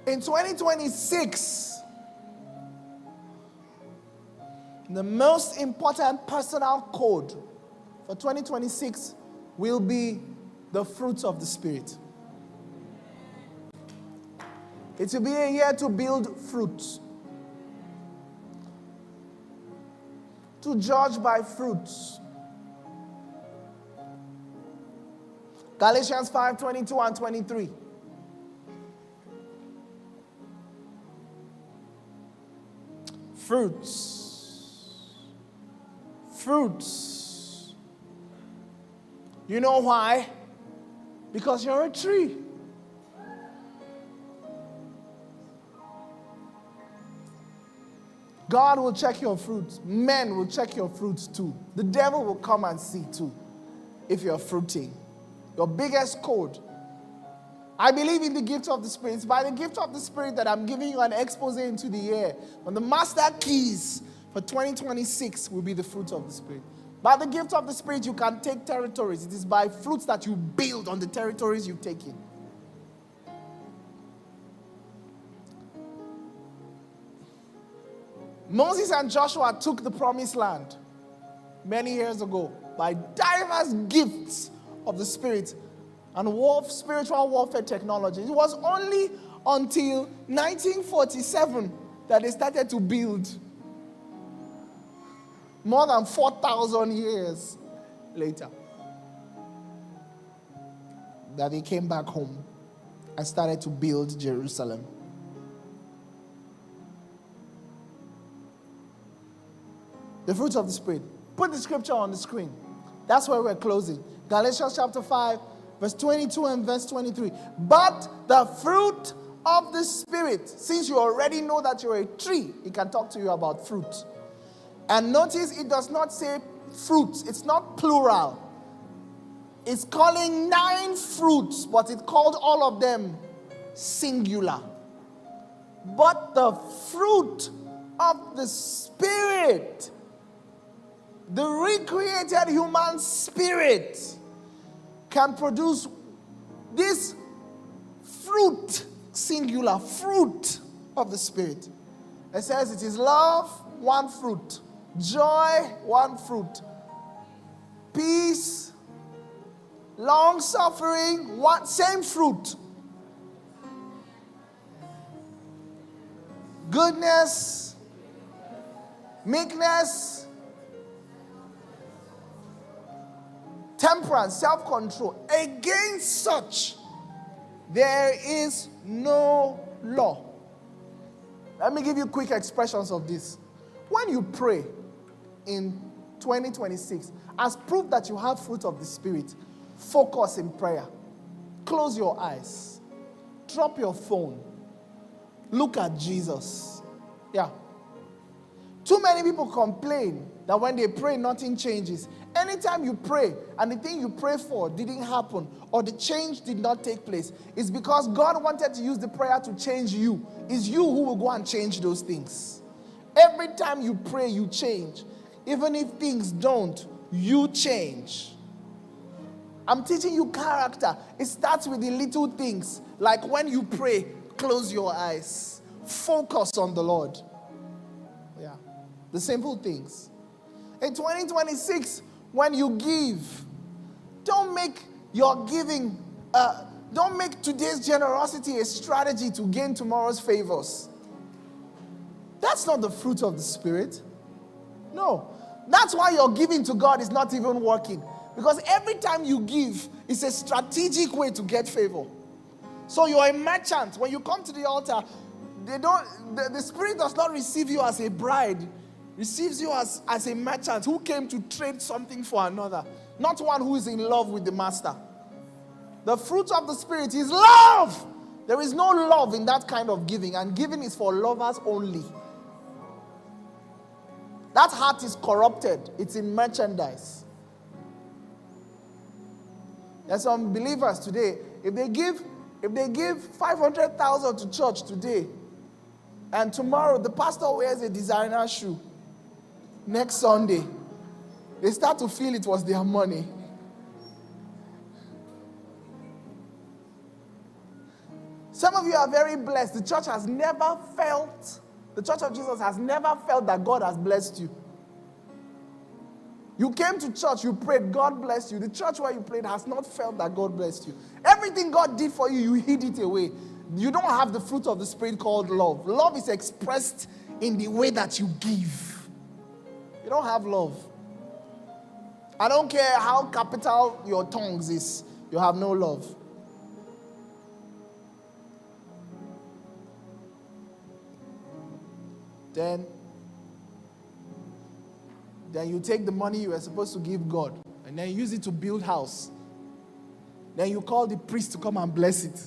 In 2026, the most important personal code for 2026 will be the fruits of the Spirit. It will be a year to build fruits. To judge by fruits. Galatians 5:22 and 23. Fruits. Fruits. You know why? Because you're a tree. God will check your fruits. Men will check your fruits too. The devil will come and see too if you're fruiting. Your biggest code. I believe in the gift of the Spirit. It's by the gift of the Spirit that I'm giving you an expose into the air. And the master keys for 2026 will be the fruits of the Spirit. By the gift of the Spirit, you can take territories. It is by fruits that you build on the territories you've taken. Moses and Joshua took the promised land many years ago by diverse gifts of the Spirit and spiritual warfare technology. It was only until 1947 that they started to build. More than 4,000 years later, that they came back home and started to build Jerusalem. The fruits of the Spirit. Put the scripture on the screen. That's where we're closing. Galatians chapter 5, verse 22 and verse 23. But the fruit of the Spirit, since you already know that you're a tree, he can talk to you about fruit. And notice it does not say fruits. It's not plural. It's calling 9 fruits, but it called all of them singular. But the fruit of the Spirit, the recreated human spirit, can produce this fruit, singular fruit of the Spirit. It says it is love, 1 fruit. Joy, 1 fruit. Peace, long suffering, same fruit. Goodness, meekness, temperance, self-control. Against such, there is no law. Let me give you quick expressions of this. When you pray in 2026, as proof that you have fruit of the Spirit, focus in prayer. Close your eyes. Drop your phone. Look at Jesus. Yeah. Too many people complain that when they pray, nothing changes. Anytime you pray and the thing you pray for didn't happen or the change did not take place, it's because God wanted to use the prayer to change you. It's you who will go and change those things. Every time you pray, you change. Even if things don't, you change. I'm teaching you character. It starts with the little things. Like when you pray, close your eyes. Focus on the Lord. Yeah. The simple things. In 2026, when you give, don't make your giving, don't make today's generosity a strategy to gain tomorrow's favors. That's not the fruit of the Spirit. No. That's why your giving to God is not even working. Because every time you give, it's a strategic way to get favor. So you're a merchant. When you come to the altar, the Spirit does not receive you as a bride. Receives you as a merchant who came to trade something for another. Not one who is in love with the master. The fruit of the Spirit is love. There is no love in that kind of giving. And giving is for lovers only. That heart is corrupted. It's in merchandise. There's some believers today, if they give 500,000 to church today, and tomorrow the pastor wears a designer shoe, next Sunday, they start to feel it was their money. Some of you are very blessed. The church of Jesus has never felt that God has blessed you. You came to church, you prayed, God blessed you. The church where you prayed has not felt that God blessed you. Everything God did for you, you hid it away. You don't have the fruit of the Spirit called love. Love is expressed in the way that you give. You don't have love. I don't care how capital your tongues is, you have no love. Then you take the money you were supposed to give God and then use it to build house. Then you call the priest to come and bless it.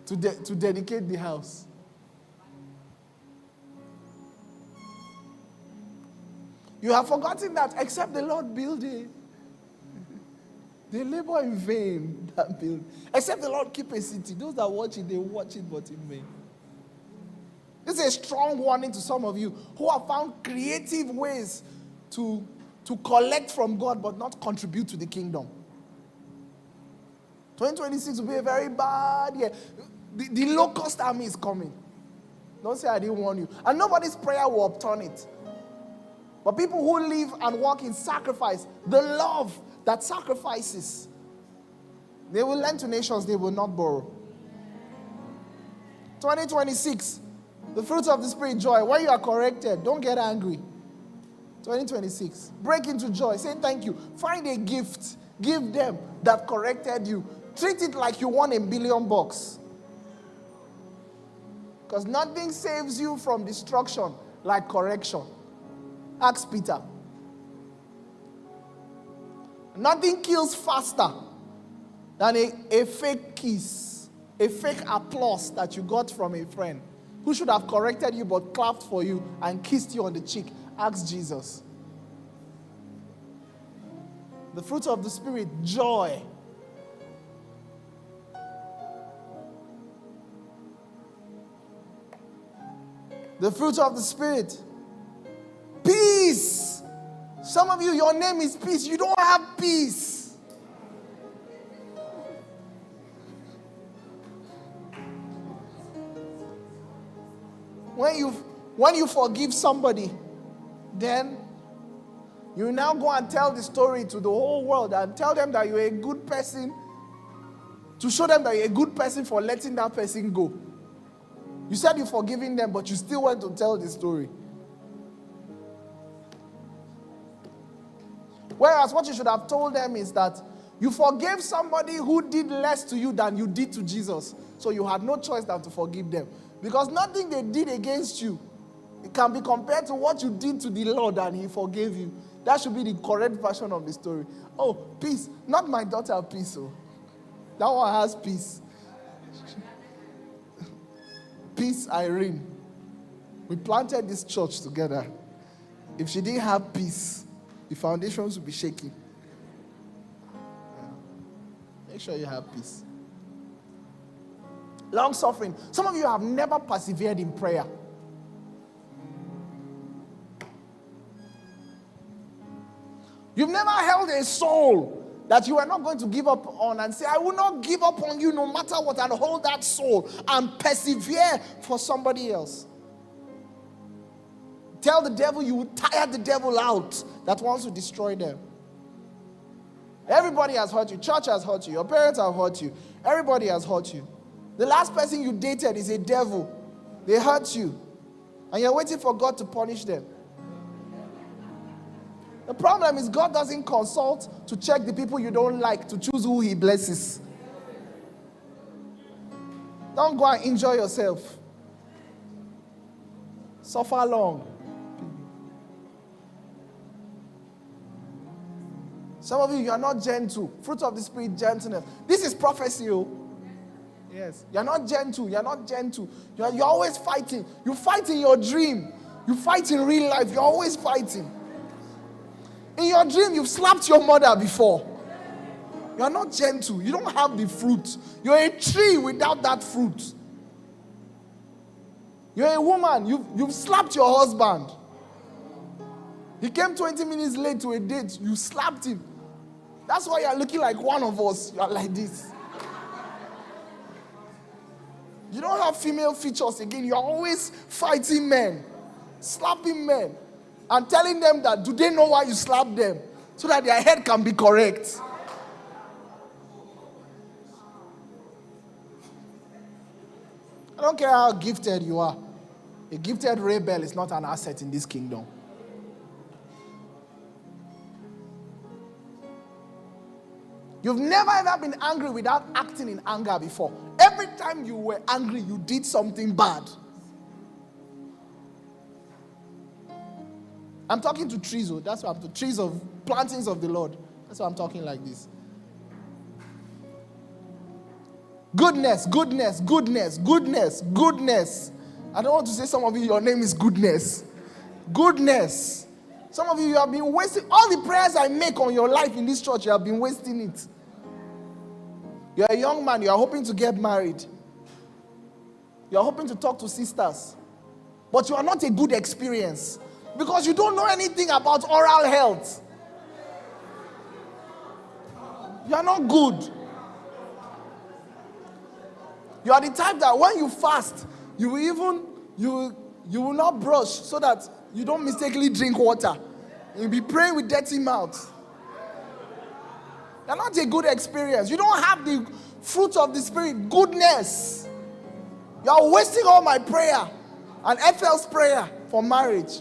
To dedicate the house. You have forgotten that except the Lord build it, they labor in vain that build. Except the Lord keep a city. Those that watch it, they watch it but in vain. This is a strong warning to some of you who have found creative ways to collect from God but not contribute to the kingdom. 2026 will be a very bad year. The low-cost army is coming. Don't say I didn't warn you. And nobody's prayer will upturn it. But people who live and walk in sacrifice, the love that sacrifices, they will lend to nations they will not borrow. 2026, the fruit of the Spirit, joy. When you are corrected, don't get angry. 2026, break into joy. Say thank you. Find a gift. Give them that corrected you. Treat it like you won $1 billion. Because nothing saves you from destruction like correction. Ask Peter. Nothing kills faster than a fake kiss, a fake applause that you got from a friend who should have corrected you but clapped for you and kissed you on the cheek. Ask Jesus. The fruit of the Spirit, joy. The fruit of the Spirit, peace. Some of you, your name is peace. You don't have peace. When you forgive somebody, then you now go and tell the story to the whole world and tell them that you're a good person, to show them that you're a good person for letting that person go. You said you're forgiving them, but you still went to tell the story. Whereas what you should have told them is that you forgave somebody who did less to you than you did to Jesus. So you had no choice than to forgive them. Because nothing they did against you, it can be compared to what you did to the Lord and He forgave you. That should be the correct version of the story. Oh, peace. Not my daughter, peace. Oh. That one has peace. Peace, Irene. We planted this church together. If she didn't have peace, the foundations would be shaking. Yeah. Make sure you have peace. Long suffering. Some of you have never persevered in prayer. You've never held a soul that you are not going to give up on and say, I will not give up on you no matter what, and hold that soul and persevere for somebody else. Tell the devil you will tire the devil out that wants to destroy them. Everybody has hurt you. Church has hurt you. Your parents have hurt you. Everybody has hurt you. The last person you dated is a devil. They hurt you. And you're waiting for God to punish them. The problem is God doesn't consult to check the people you don't like to choose who He blesses. Don't go and enjoy yourself. Suffer long. Some of you are not gentle. Fruit of the Spirit, gentleness. This is prophecy. Yes. You're not gentle. You're not gentle. You're always fighting. You fight in your dream. You fight in real life. You're always fighting. In your dream, you've slapped your mother before. You're not gentle. You don't have the fruit. You're a tree without that fruit. You're a woman. You've slapped your husband. He came 20 minutes late to a date. You slapped him. That's why you're looking like one of us. You're like this. You don't have female features again. You're always fighting men, slapping men, and telling them that, do they know why you slap them? So that their head can be correct. I don't care how gifted you are. A gifted rebel is not an asset in this kingdom. You've never ever been angry without acting in anger before. Every time you were angry, you did something bad. I'm talking to trees. That's what I'm talking. Trees of plantings of the Lord. That's why I'm talking like this. Goodness, goodness, goodness, goodness, goodness. I don't want to say some of you, your name is goodness. Goodness. Some of you have been wasting all the prayers I make on your life in this church. You have been wasting it. You're a young man. You are hoping to get married. You are hoping to talk to sisters. But you are not a good experience. Because you don't know anything about oral health. You are not good. You are the type that when you fast, you will not brush so that you don't mistakenly drink water. You'll be praying with dirty mouth. You're not a good experience. You don't have the fruit of the Spirit, goodness. You are wasting all my prayer and Ethel's prayer for marriage.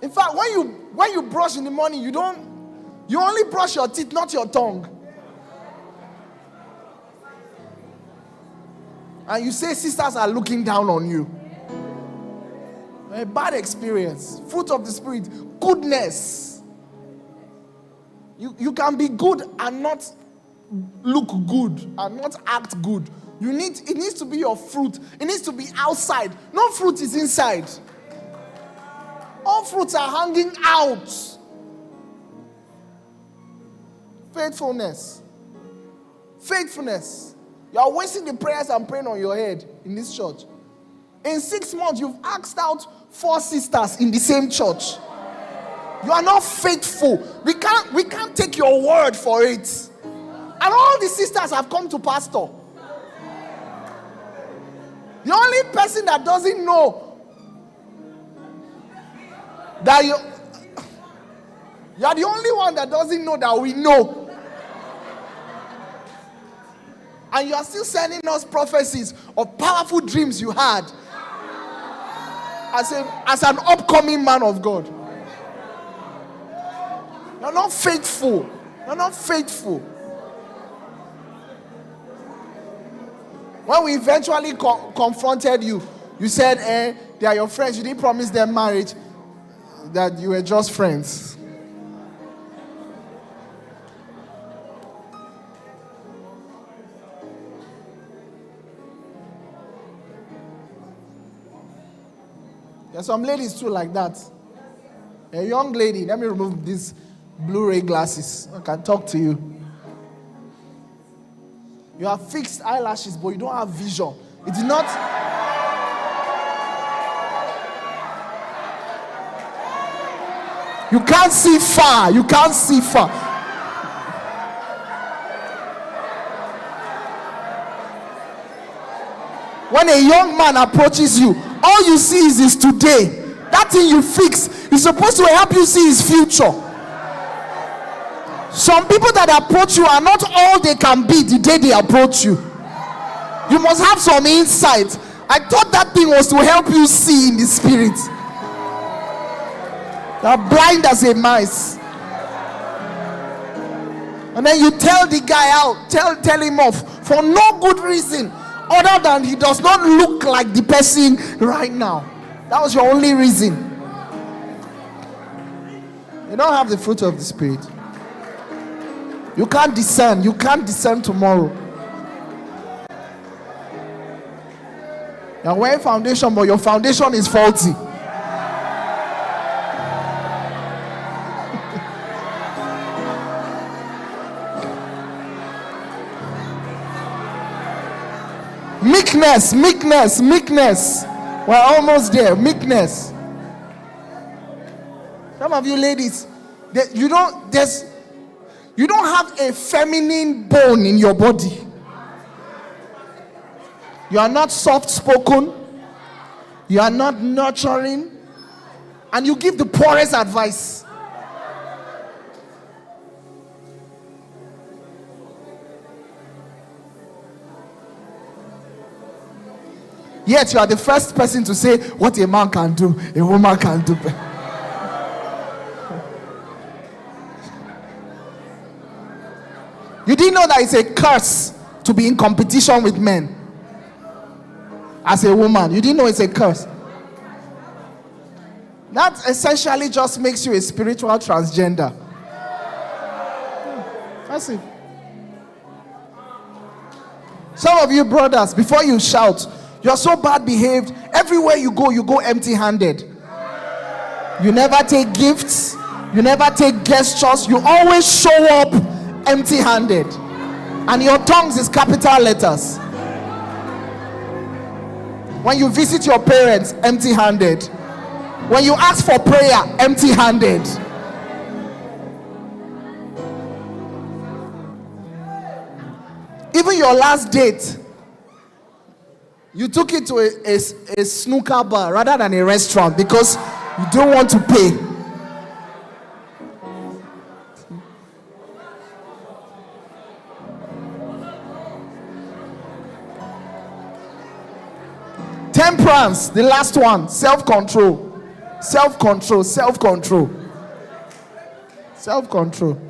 In fact, when you brush in the morning, you only brush your teeth, not your tongue. And you say sisters are looking down on you. A bad experience. Fruit of the Spirit, goodness. You can be good and not look good and not act good. It needs to be your fruit. It needs to be outside. No fruit is inside. All fruits are hanging out. Faithfulness. Faithfulness. You are wasting the prayers I'm praying on your head in this church. In 6 months, you've asked out 4 sisters in the same church. You are not faithful. We can't take your word for it. And all the sisters have come to pastor. The only person that doesn't know that you are the only one that doesn't know that we know. And you are still sending us prophecies of powerful dreams you had as an upcoming man of God. You're not faithful. You're not faithful. When we eventually confronted you, you said, they are your friends. You didn't promise them marriage. That you were just friends. There's some ladies too like that. A young lady, let me remove these Blu-ray glasses. I can talk to you. You have fixed eyelashes, but you don't have vision. It is not. You can't see far. You can't see far. When a young man approaches you, all you see is his today. That thing you fix is supposed to help you see his future. Some people that approach you are not all they can be the day they approach you. You must have some insight. I thought that thing was to help you see in the spirit. You are blind as a mice. And then you tell the guy out, tell him off for no good reason other than he does not look like the person right now. That was your only reason. You don't have the fruit of the Spirit. You can't discern. You can't discern tomorrow. You're wearing foundation, but your foundation is faulty. Meekness, meekness, meekness. We're almost there. Meekness. Some of you ladies, you don't have a feminine bone in your body. You are not soft-spoken. You are not nurturing. And you give the poorest advice. Yet you are the first person to say what a man can do, a woman can do. You didn't know that it's a curse to be in competition with men. As a woman, you didn't know it's a curse. That essentially just makes you a spiritual transgender. That's it. Some of you brothers, before you shout, you're so bad behaved. Everywhere you go empty-handed. You never take gifts. You never take gestures. You always show up empty-handed. And your tongues is capital letters. When you visit your parents, empty-handed. When you ask for prayer, empty-handed. Even your last date, you took it to a snooker bar rather than a restaurant because you don't want to pay. Temperance, the last one, self-control. Self-control, self-control. Self-control.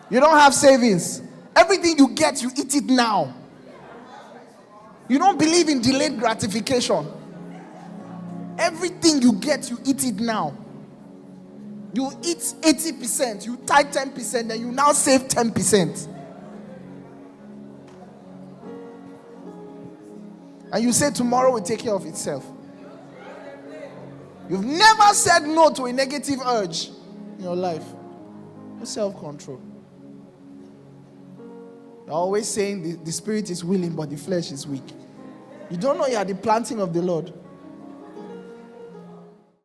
You don't have savings. Everything you get, you eat it now. You don't believe in delayed gratification. Everything you get, you eat it now. You eat 80%, you tithe 10%, then you now save 10%. And you say tomorrow will take care of itself. You've never said no to a negative urge in your life. No self-control. You're always saying the spirit is willing, but the flesh is weak. You don't know you are the planting of the Lord.